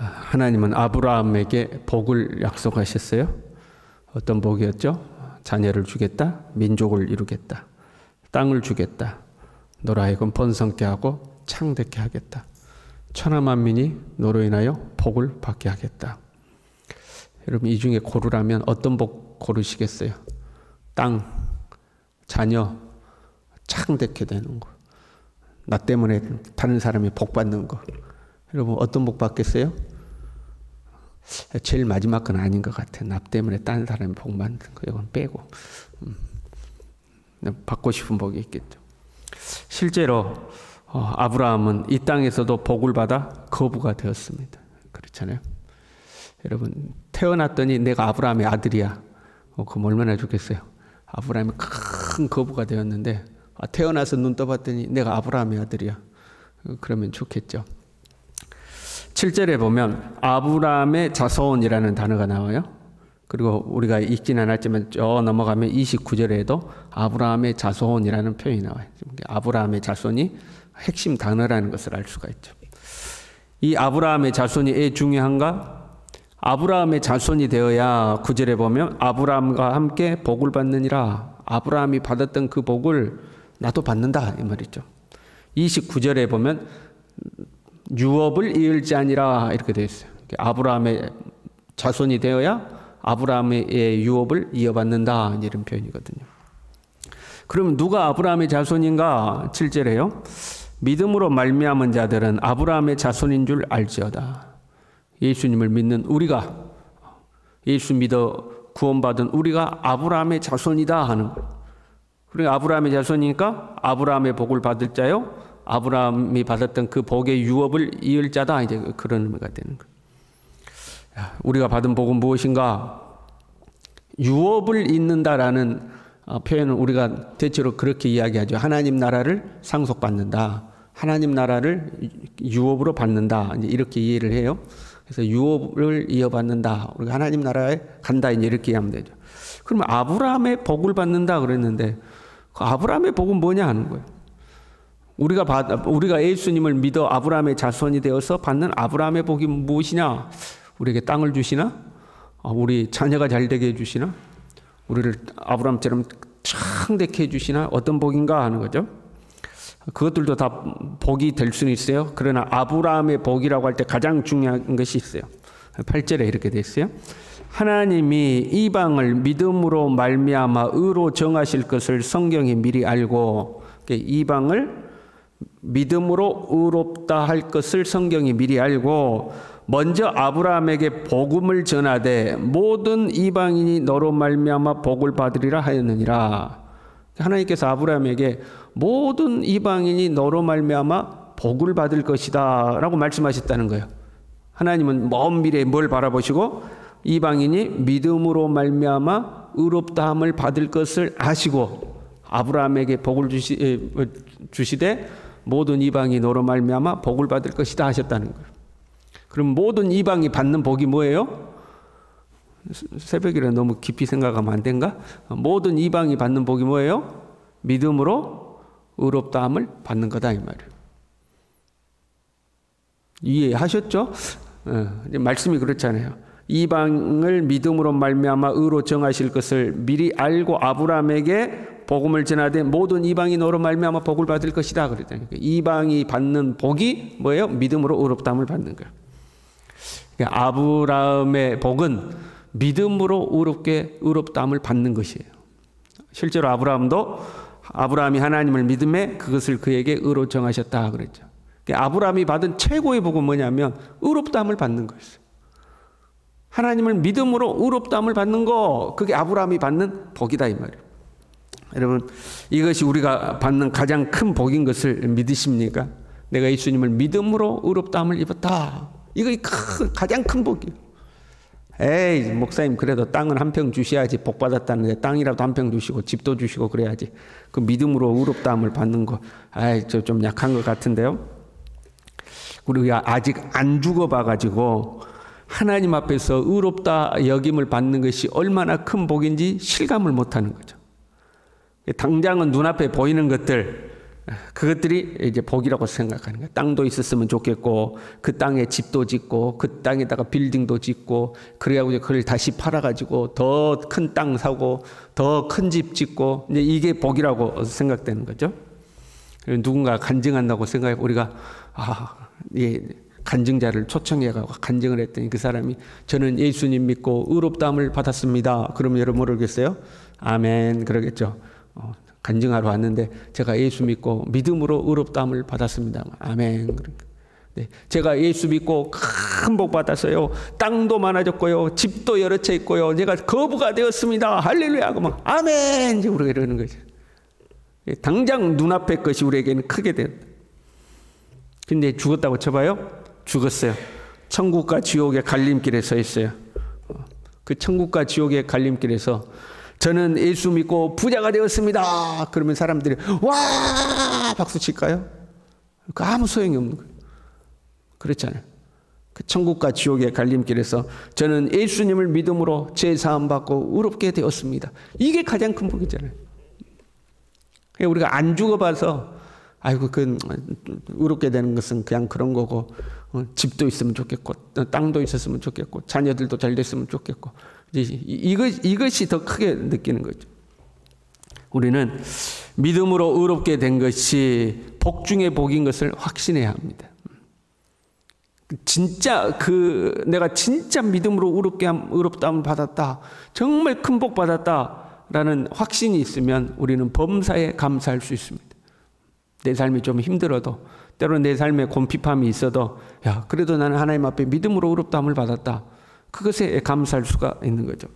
하나님은 아브라함에게 복을 약속하셨어요. 어떤 복이었죠? 자녀를 주겠다, 민족을 이루겠다, 땅을 주겠다, 너로 하여금 번성케 하고 창대케 하겠다, 천하만민이 너로 인하여 복을 받게 하겠다. 여러분, 이 중에 고르라면 어떤 복 고르시겠어요? 땅, 자녀, 창대케 되는 거, 나 때문에 다른 사람이 복 받는 거. 여러분, 어떤 복 받겠어요? 제일 마지막 건 아닌 것 같아. 나 때문에 다른 사람이 복 받는 거, 이건 빼고 받고 싶은 복이 있겠죠. 실제로 아브라함은 이 땅에서도 복을 받아 거부가 되었습니다. 그렇잖아요. 여러분, 태어났더니 내가 아브라함의 아들이야. 그럼 얼마나 좋겠어요. 아브라함이 큰 거부가 되었는데 태어나서 눈 떠봤더니 내가 아브라함의 아들이야. 그러면 좋겠죠. 7절에 보면 아브라함의 자손이라는 단어가 나와요. 그리고 우리가 읽지는 않았지만 저 넘어가면 29절에도 아브라함의 자손이라는 표현이 나와요. 아브라함의 자손이 핵심 단어라는 것을 알 수가 있죠. 이 아브라함의 자손이 왜 중요한가? 아브라함의 자손이 되어야 9절에 보면 아브라함과 함께 복을 받느니라. 아브라함이 받았던 그 복을 나도 받는다, 이 말이죠. 29절에 보면 유업을 이을지 아니라 이렇게 되어 있어요. 아브라함의 자손이 되어야 아브라함의 유업을 이어받는다, 이런 표현이거든요. 그러면 누가 아브라함의 자손인가? 7절에요. 믿음으로 말미암은 자들은 아브라함의 자손인 줄 알지어다. 예수님을 믿는 우리가, 예수 믿어 구원받은 우리가 아브라함의 자손이다 하는 거예요. 그러니까 아브라함의 자손이니까 아브라함의 복을 받을 자요, 아브라함이 받았던 그 복의 유업을 이을 자다, 이제 그런 의미가 되는 거예요. 우리가 받은 복은 무엇인가? 유업을 잇는다라는 표현은 우리가 대체로 그렇게 이야기하죠. 하나님 나라를 상속받는다, 하나님 나라를 유업으로 받는다, 이제 이렇게 이해를 해요. 그래서 유업을 이어받는다, 우리가 하나님 나라에 간다, 이제 이렇게 이해하면 되죠. 그러면 아브라함의 복을 받는다 그랬는데 그 아브라함의 복은 뭐냐 하는 거예요. 우리가 예수님을 믿어 아브라함의 자손이 되어서 받는 아브라함의 복이 무엇이냐? 우리에게 땅을 주시나? 우리 자녀가 잘 되게 해주시나? 우리를 아브라함처럼 창대케 해주시나? 어떤 복인가 하는 거죠. 그것들도 다 복이 될 수는 있어요. 그러나 아브라함의 복이라고 할 때 가장 중요한 것이 있어요. 8절에 이렇게 되어 있어요. 하나님이 이방을 믿음으로 말미암아 의로 정하실 것을 성경이 미리 알고, 이방을 믿음으로 의롭다 할 것을 성경이 미리 알고 먼저 아브라함에게 복음을 전하되 모든 이방인이 너로 말미암아 복을 받으리라 하였느니라. 하나님께서 아브라함에게 모든 이방인이 너로 말미암아 복을 받을 것이다 라고 말씀하셨다는 거예요. 하나님은 먼 미래에 뭘 바라보시고 이방인이 믿음으로 말미암아 의롭다함을 받을 것을 아시고 아브라함에게 복을 주시되 모든 이방이 너로 말미암아 복을 받을 것이다 하셨다는 거예요. 그럼 모든 이방이 받는 복이 뭐예요? 새벽이라 너무 깊이 생각하면 안 된가? 모든 이방이 받는 복이 뭐예요? 믿음으로 의롭다함을 받는 거다, 이 말이에요. 이해하셨죠? 말씀이 그렇잖아요. 이방을 믿음으로 말미암아 의로 정하실 것을 미리 알고 아브라함에게 복음을 전하되 모든 이방이 너로 말미암아 복을 받을 것이다 그랬잖아요. 이방이 받는 복이 뭐예요? 믿음으로 의롭다함을 받는 거예요. 그러니까 아브라함의 복은 믿음으로 의롭다함을 받는 것이에요. 실제로 아브라함이 하나님을 믿음에 그것을 그에게 의로 정하셨다 그랬죠. 그러니까 아브라함이 받은 최고의 복은 뭐냐면 의롭다함을 받는 거였어요. 하나님을 믿음으로 의롭다함을 받는 거, 그게 아브라함이 받는 복이다 이 말이에요. 여러분, 이것이 우리가 받는 가장 큰 복인 것을 믿으십니까? 내가 예수님을 믿음으로 의롭다함을 입었다. 이거 가장 큰 복이에요. 에이, 목사님 그래도 땅은 한 평 주셔야지 복 받았다는데 땅이라도 한 평 주시고 집도 주시고 그래야지. 그 믿음으로 의롭다함을 받는 거, 저 좀 약한 것 같은데요. 우리가 아직 안 죽어봐가지고 하나님 앞에서 의롭다 여김을 받는 것이 얼마나 큰 복인지 실감을 못하는 거죠. 당장은 눈앞에 보이는 것들, 그것들이 이제 복이라고 생각하는 거예요. 땅도 있었으면 좋겠고, 그 땅에 집도 짓고, 그 땅에다가 빌딩도 짓고, 그래가지고 그걸 다시 팔아가지고 더 큰 땅 사고, 더 큰 집 짓고, 이제 이게 복이라고 생각되는 거죠. 누군가 간증한다고 생각해 우리가 예, 간증자를 초청해가고 간증을 했더니 그 사람이 저는 예수님 믿고 의롭다함을 받았습니다. 그러면 여러분 모르겠어요? 아멘 그러겠죠. 간증하러 왔는데 제가 예수 믿고 믿음으로 의롭다함을 받았습니다. 아멘. 네, 제가 예수 믿고 큰 복 받았어요. 땅도 많아졌고요. 집도 여러 채 있고요. 제가 거부가 되었습니다. 할렐루야. 막 아멘. 이제 우리가 이러는 거죠. 당장 눈앞의 것이 우리에게는 크게 된다. 근데 죽었다고 쳐봐요? 죽었어요. 천국과 지옥의 갈림길에 서 있어요. 그 천국과 지옥의 갈림길에서 저는 예수 믿고 부자가 되었습니다. 그러면 사람들이 와 박수 칠까요? 아무 소용이 없는 거예요. 그렇잖아요. 그 천국과 지옥의 갈림길에서 저는 예수님을 믿음으로 죄사함 받고 의롭게 되었습니다. 이게 가장 큰 복이잖아요. 우리가 안 죽어봐서 아이고 그 의롭게 되는 것은 그냥 그런 거고 집도 있으면 좋겠고 땅도 있었으면 좋겠고 자녀들도 잘 됐으면 좋겠고 이것이 더 크게 느끼는 거죠. 우리는 믿음으로 의롭게 된 것이 복 중의 복인 것을 확신해야 합니다. 진짜 내가 진짜 믿음으로 의롭다함을 받았다, 정말 큰 복 받았다라는 확신이 있으면 우리는 범사에 감사할 수 있습니다. 내 삶이 좀 힘들어도 때로는 내 삶에 곤핍함이 있어도 야 그래도 나는 하나님 앞에 믿음으로 의롭다함을 받았다. 그것에 감사할 수가 있는 거죠.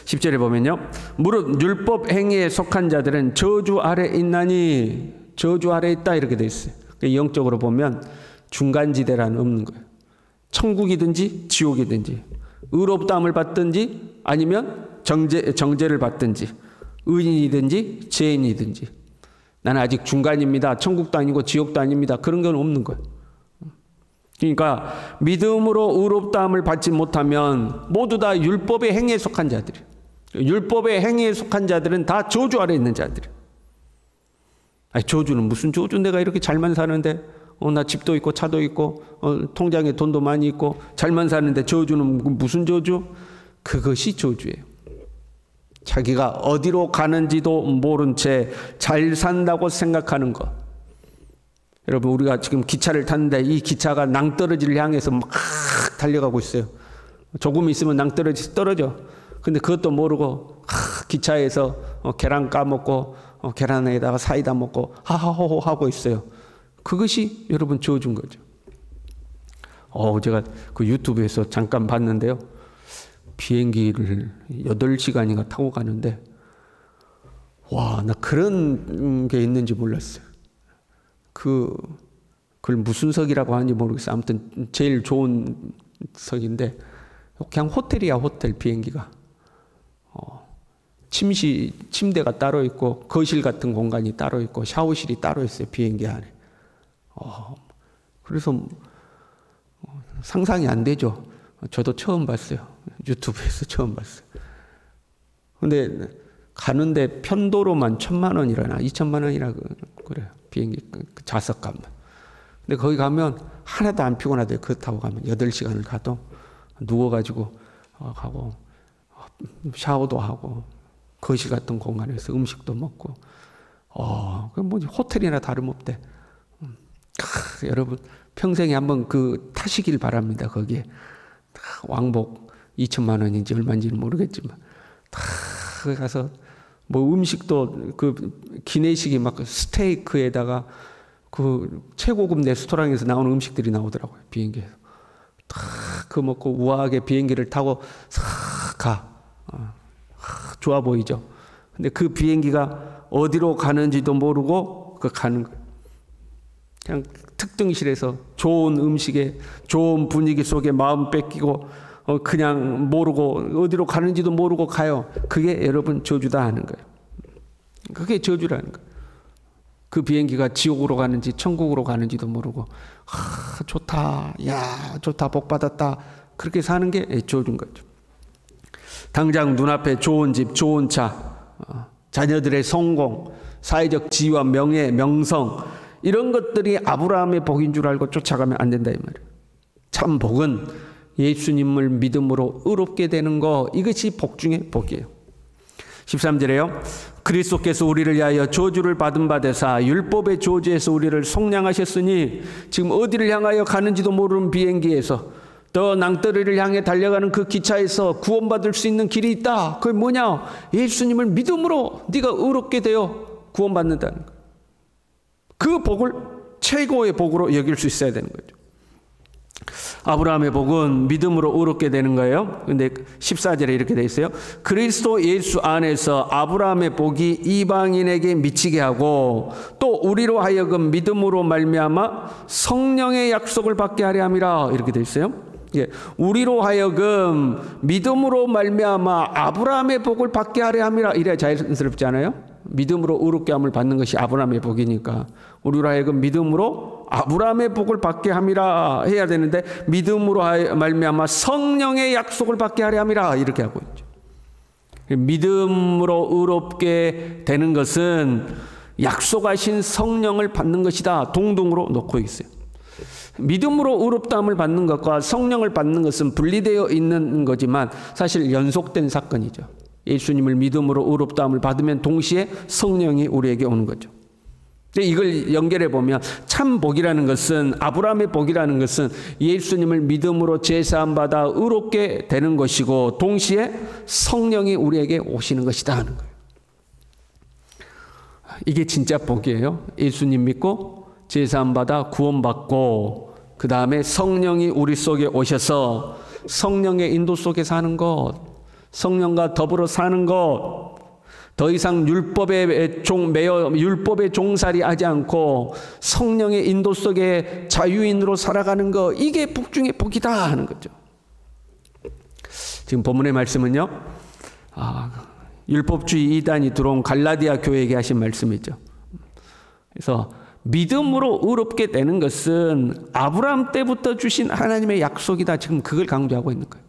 10절에 보면요. 무릇 율법 행위에 속한 자들은 저주 아래 있나니 저주 아래 있다 이렇게 돼 있어요. 영적으로 보면 중간지대라는 없는 거예요. 천국이든지 지옥이든지 의롭다함을 받든지 아니면 정죄를 받든지 의인이든지 죄인이든지 나는 아직 중간입니다. 천국도 아니고 지옥도 아닙니다. 그런 건 없는 거예요. 그러니까 믿음으로 의롭다함을 받지 못하면 모두 다 율법의 행위에 속한 자들이에요. 율법의 행위에 속한 자들은 다 저주 아래 있는 자들이에요. 아니 저주는 무슨 저주? 내가 이렇게 잘만 사는데 나 집도 있고 차도 있고 통장에 돈도 많이 있고 잘만 사는데 저주는 무슨 저주? 그것이 저주예요. 자기가 어디로 가는지도 모른 채 잘 산다고 생각하는 것. 여러분 우리가 지금 기차를 탔는데 이 기차가 낭떠러지를 향해서 막 달려가고 있어요. 조금 있으면 낭떠러지 떨어져. 근데 그것도 모르고 기차에서 계란 까먹고 계란에다가 사이다 먹고 하하호호 하고 있어요. 그것이 여러분 저주인 거죠. 제가 그 유튜브에서 잠깐 봤는데요. 비행기를 8시간인가 타고 가는데 와, 나 그런 게 있는지 몰랐어요. 그걸 무슨 석이라고 하는지 모르겠어요. 아무튼 제일 좋은 석인데 그냥 호텔이야, 호텔 비행기가. 침대가 따로 있고 거실 같은 공간이 따로 있고 샤워실이 따로 있어요. 비행기 안에. 그래서 상상이 안 되죠. 저도 처음 봤어요. 유튜브에서 처음 봤어요. 근데 가는데 편도로만 1,000만 원이라나 2,000만 원이라 그래요. 비행기 좌석값만. 근데 거기 가면 하나도 안 피곤하대요. 그거 타고 가면 8시간을 가도 누워가지고 가고 샤워도 하고 거실 같은 공간에서 음식도 먹고 그 뭐지 호텔이나 다름없대. 여러분 평생에 한번 그 타시길 바랍니다. 거기에 왕복 2,000만 원인지 얼마인지는 모르겠지만 다 가서 뭐 음식도 그 기내식이 막 스테이크에다가 그 최고급 레스토랑에서 나오는 음식들이 나오더라고요. 비행기에서 다 그 먹고 우아하게 비행기를 타고 싹 가. 좋아 보이죠. 근데 그 비행기가 어디로 가는지도 모르고 그 가는 거예요. 그냥 특등실에서 좋은 음식에 좋은 분위기 속에 마음 뺏기고 그냥 모르고 어디로 가는지도 모르고 가요. 그게 여러분 저주다 하는 거예요. 그게 저주라는 거예요. 그 비행기가 지옥으로 가는지 천국으로 가는지도 모르고 좋다, 야 좋다, 복 받았다 그렇게 사는 게 저주인 거죠. 당장 눈앞에 좋은 집, 좋은 차, 자녀들의 성공, 사회적 지위와 명예, 명성 이런 것들이 아브라함의 복인 줄 알고 쫓아가면 안 된다 이 말이에요. 참 복은 예수님을 믿음으로 의롭게 되는 거, 이것이 복 중에 복이에요. 13절에요. 그리스도께서 우리를 위하여 저주를 받은 바 되사 율법의 저주에서 우리를 속량하셨으니, 지금 어디를 향하여 가는지도 모르는 비행기에서 또 낭떠러리를 향해 달려가는 그 기차에서 구원받을 수 있는 길이 있다. 그게 뭐냐? 예수님을 믿음으로 네가 의롭게 되어 구원받는다는 거예요. 그 복을 최고의 복으로 여길 수 있어야 되는 거죠. 아브라함의 복은 믿음으로 의롭게 되는 거예요. 근데 14절에 이렇게 돼 있어요. 그리스도 예수 안에서 아브라함의 복이 이방인에게 미치게 하고 또 우리로 하여금 믿음으로 말미암아 성령의 약속을 받게 하려 함이라, 이렇게 돼 있어요. 예, 우리로 하여금 믿음으로 말미암아 아브라함의 복을 받게 하려 함이라. 이래야 자연스럽지 않아요? 믿음으로 의롭게 함을 받는 것이 아브라함의 복이니까 우리로 하여금 믿음으로 아브라함의 복을 받게 함이라 해야 되는데, 믿음으로 말미암아 성령의 약속을 받게 하려 함이라 이렇게 하고 있죠. 믿음으로 의롭게 되는 것은 약속하신 성령을 받는 것이다, 동등으로 놓고 있어요. 믿음으로 의롭다함을 받는 것과 성령을 받는 것은 분리되어 있는 거지만 사실 연속된 사건이죠. 예수님을 믿음으로 의롭다함을 받으면 동시에 성령이 우리에게 오는 거죠. 이걸 연결해 보면 참 복이라는 것은, 아브라함의 복이라는 것은 예수님을 믿음으로 제사함 받아 의롭게 되는 것이고 동시에 성령이 우리에게 오시는 것이다 하는 거예요. 이게 진짜 복이에요. 예수님 믿고 제사함 받아 구원받고 그 다음에 성령이 우리 속에 오셔서 성령의 인도 속에 사는 것, 성령과 더불어 사는 것, 더 이상 율법의 종살이 하지 않고 성령의 인도 속에 자유인으로 살아가는 것, 이게 복 중에 복이다 하는 거죠. 지금 본문의 말씀은요, 율법주의 이단이 들어온 갈라디아 교회에게 하신 말씀이죠. 그래서 믿음으로 의롭게 되는 것은 아브라함 때부터 주신 하나님의 약속이다, 지금 그걸 강조하고 있는 거예요.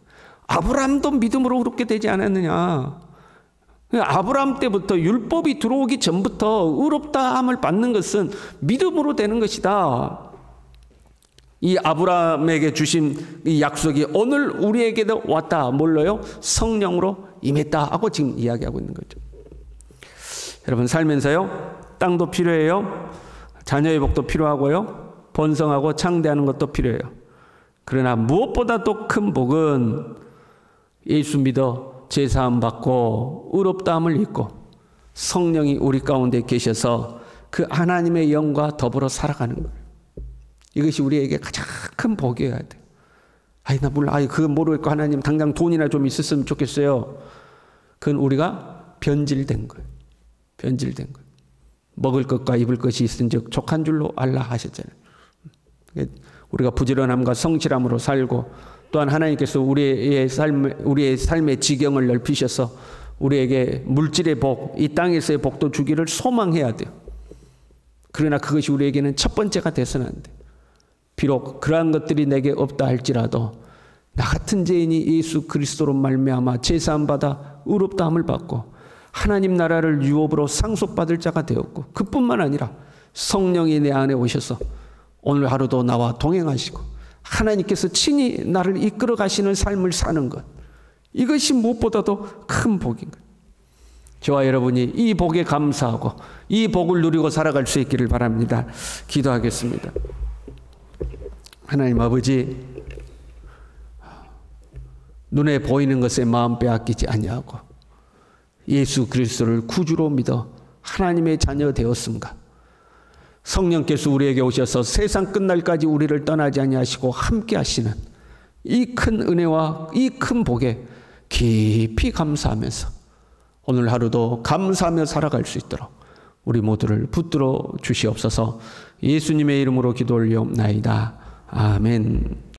아브라함도 믿음으로 의롭게 되지 않았느냐. 아브라함 때부터, 율법이 들어오기 전부터 의롭다함을 받는 것은 믿음으로 되는 것이다. 이 아브라함에게 주신 이 약속이 오늘 우리에게도 왔다. 뭘로요? 성령으로 임했다 하고 지금 이야기하고 있는 거죠. 여러분, 살면서요, 땅도 필요해요, 자녀의 복도 필요하고요, 번성하고 창대하는 것도 필요해요. 그러나 무엇보다도 큰 복은 예수 믿어 제사함 받고 의롭다함을 입고 성령이 우리 가운데 계셔서 그 하나님의 영과 더불어 살아가는 거예요. 이것이 우리에게 가장 큰 복이어야 돼요. 나 몰라. 그거 모르겠고 하나님 당장 돈이나 좀 있었으면 좋겠어요. 그건 우리가 변질된 거예요. 변질된 거예요. 먹을 것과 입을 것이 있은즉 족한 줄로 알라 하셨잖아요. 우리가 부지런함과 성실함으로 살고, 또한 하나님께서 우리의 삶의 지경을 넓히셔서 우리에게 물질의 복, 이 땅에서의 복도 주기를 소망해야 돼요. 그러나 그것이 우리에게는 첫 번째가 돼서는 안 돼요. 비록 그러한 것들이 내게 없다 할지라도 나 같은 죄인이 예수 그리스도로 말미암아 제사함 받아 의롭다함을 받고 하나님 나라를 유업으로 상속받을 자가 되었고, 그뿐만 아니라 성령이 내 안에 오셔서 오늘 하루도 나와 동행하시고 하나님께서 친히 나를 이끌어 가시는 삶을 사는 것, 이것이 무엇보다도 큰 복인 거예요. 저와 여러분이 이 복에 감사하고 이 복을 누리고 살아갈 수 있기를 바랍니다. 기도하겠습니다. 하나님 아버지, 눈에 보이는 것에 마음 빼앗기지 아니하고 예수 그리스도를 구주로 믿어 하나님의 자녀 되었습니다. 성령께서 우리에게 오셔서 세상 끝날까지 우리를 떠나지 아니하시고 함께 하시는 이 큰 은혜와 이 큰 복에 깊이 감사하면서 오늘 하루도 감사하며 살아갈 수 있도록 우리 모두를 붙들어 주시옵소서. 예수님의 이름으로 기도 올리옵나이다. 아멘.